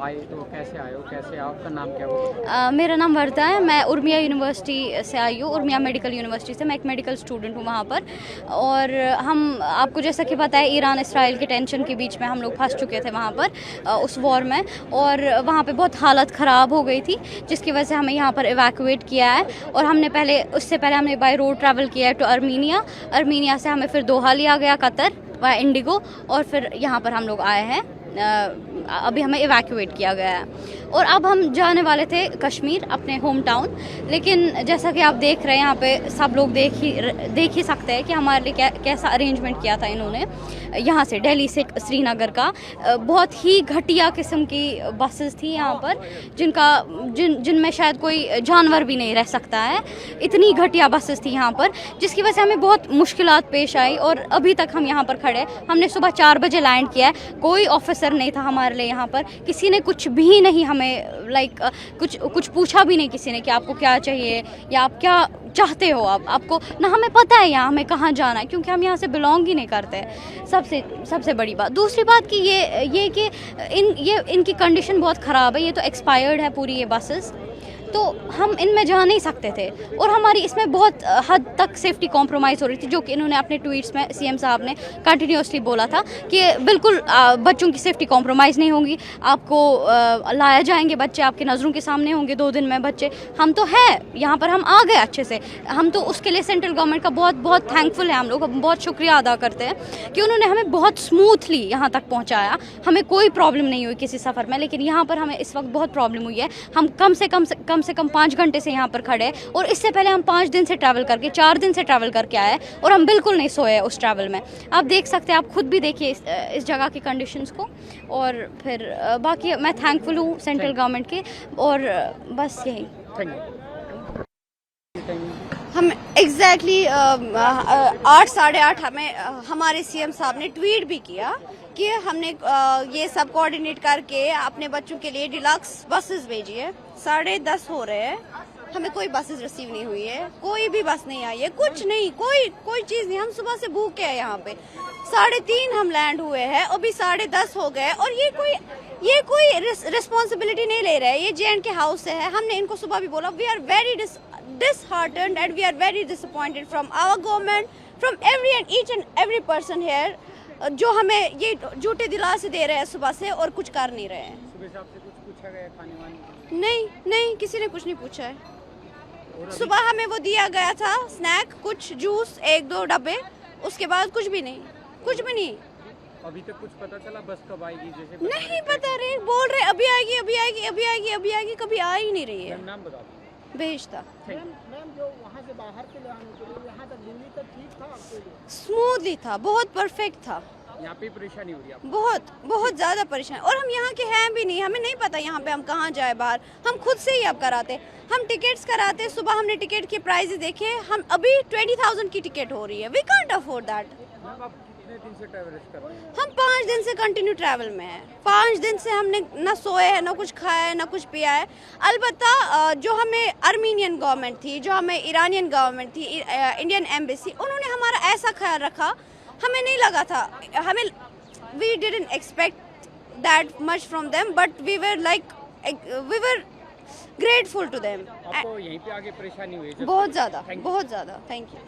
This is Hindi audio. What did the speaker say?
आए तो कैसे आए हो, कैसे आपका नाम क्या है? मेरा नाम वर्दा है। मैं उर्मिया यूनिवर्सिटी से आई हूँ, उर्मिया मेडिकल यूनिवर्सिटी से। मैं एक मेडिकल स्टूडेंट हूँ वहाँ पर। और हम आपको जैसा कि पता है, ईरान इसराइल के टेंशन के बीच में हम लोग फंस चुके थे वहाँ पर उस वॉर में, और वहाँ पे बहुत हालत ख़राब हो गई थी, जिसकी वजह से हमें यहाँ पर इवैक्यूएट किया है। और हमने उससे पहले हमने बाय रोड ट्रैवल किया है टू अर्मीनिया से हमें फिर दोहा लिया गया, कतर बाय इंडिगो, और फिर यहाँ पर हम लोग आए हैं। अभी हमें इवैक्यूएट किया गया है और अब हम जाने वाले थे कश्मीर, अपने होम टाउन। लेकिन जैसा कि आप देख रहे हैं, यहाँ पे सब लोग देख ही सकते हैं कि हमारे लिए कैसा अरेंजमेंट किया था इन्होंने। यहाँ से दिल्ली से श्रीनगर का बहुत ही घटिया किस्म की बसेस थी यहाँ पर, जिनमें शायद कोई जानवर भी नहीं रह सकता है। इतनी घटिया बसेस थी यहाँ पर, जिसकी वजह से हमें बहुत मुश्किलात पेश आई। और अभी तक हम यहाँ पर खड़े, हमने सुबह 4 बजे लैंड किया है। कोई ऑफिसर नहीं था हमारे लिए यहाँ पर, किसी ने कुछ भी नहीं हमें कुछ पूछा भी नहीं किसी ने कि आपको क्या चाहिए या आप क्या चाहते हो। आपको ना, हमें पता है यहाँ हमें कहाँ जाना है, क्योंकि हम यहाँ से बिलोंग ही नहीं करते। सबसे बड़ी बात। दूसरी बात कि ये कि इनकी कंडीशन बहुत ख़राब है। ये तो एक्सपायर्ड है पूरी ये बसेस, तो हम इनमें जा नहीं सकते थे। और हमारी इसमें बहुत हद तक सेफ्टी कॉम्प्रोमाइज़ हो रही थी, जो कि इन्होंने अपने ट्वीट्स में सीएम साहब ने कंटिन्यूसली बोला था कि बिल्कुल बच्चों की सेफ्टी कॉम्प्रोमाइज़ नहीं होगी, आपको लाया जाएंगे, बच्चे आपकी नज़रों के सामने होंगे 2 दिन में बच्चे। हम तो है यहाँ पर, हम आ गए अच्छे से। हम तो उसके लिए सेंट्रल गवर्नमेंट का बहुत बहुत थैंकफुल है। हम लोग बहुत शुक्रिया अदा करते हैं कि उन्होंने हमें बहुत स्मूथली यहाँ तक पहुँचाया। हमें कोई प्रॉब्लम नहीं हुई किसी सफ़र में, लेकिन यहाँ पर हमें इस वक्त बहुत प्रॉब्लम हुई है। हम कम से कम 5 घंटे से यहाँ पर खड़े, और इससे पहले हम 5 दिन से ट्रैवल करके 4 दिन से ट्रैवल करके आए, और हम बिल्कुल नहीं सोए उस ट्रैवल में। आप देख सकते हैं, आप खुद भी देखिए इस जगह की कंडीशंस को। और फिर बाकी मैं थैंकफुल हूँ सेंट्रल गवर्नमेंट के, और बस यही। हम एग्जैक्टली 8 साढ़े 8 हमें हमारे सीएम साहब ने ट्वीट भी किया कि हमने ये सब कोऑर्डिनेट करके अपने बच्चों के लिए डिलक्स बसेस भेजी है। 10:30 हो रहे हैं, हमें कोई बसेस रिसीव नहीं हुई है, कोई भी बस नहीं आई है, कुछ नहीं, कोई चीज नहीं। हम सुबह से भूखे हैं यहाँ पे। 3:30 हम लैंड हुए हैं, अभी 10:30 हो गए, और ये कोई रिस्पॉन्सिबिलिटी नहीं ले रहे हैं। ये J&K हाउस से है। हमने इनको सुबह भी बोला, we are very disheartened and we are very disappointed from our government, from each and every person here, जो हमें ये झूठे दिलासे दे रहे हैं सुबह से और कुछ कर नहीं रहे हैं। सुबह से आपसे कुछ पूछा गया खाने वाने? नहीं, किसी ने कुछ नहीं पूछा है। सुबह हमें वो दिया गया था स्नैक, कुछ जूस, 1-2 डब्बे, उसके बाद कुछ भी नहीं। अभी तक कुछ पता चला बस कब आएगी? जैसे नहीं पता रहे, बोल रहे अभी आएगी, कभी आ ही नहीं रही है। नाम बताओ। भेजता मैम, जो वहाँ से बाहर से ले आने के लिए यहाँ तक दिल्ली तक ठीक था आपके लिए? स्मूथली था, बहुत परफेक्ट था। यहाँ पे परेशानी हो रही है आपको? बहुत ज़्यादा परेशान, और हम यहाँ के हैं भी नहीं। हमें नहीं पता यहाँ पे हम कहाँ जाए बाहर। हम खुद से ही अब कराते, हम टिकट्स कराते। सुबह हमने टिकट के प्राइस देखे, हम अभी 20,000 की टिकट हो रही है। We can't afford that. कितने दिन से ट्रैवल कर रहे हैं? हम 5 दिन से कंटिन्यू ट्रैवल में हैं। 5 दिन से हमने ना सोए है, ना कुछ खाया है, ना कुछ पिया है। अलबत्ता जो हमें अर्मीनियन गवर्नमेंट थी, जो हमें ईरानियन गवर्नमेंट थी, इंडियन एम्बेसी, उन्होंने हमारा ऐसा ख्याल रखा, हमें नहीं लगा था, we didn't expect that much from them, but we were grateful to them. आपको यहीं पे आगे परेशानी हुई? बहुत ज़्यादा। Thank you.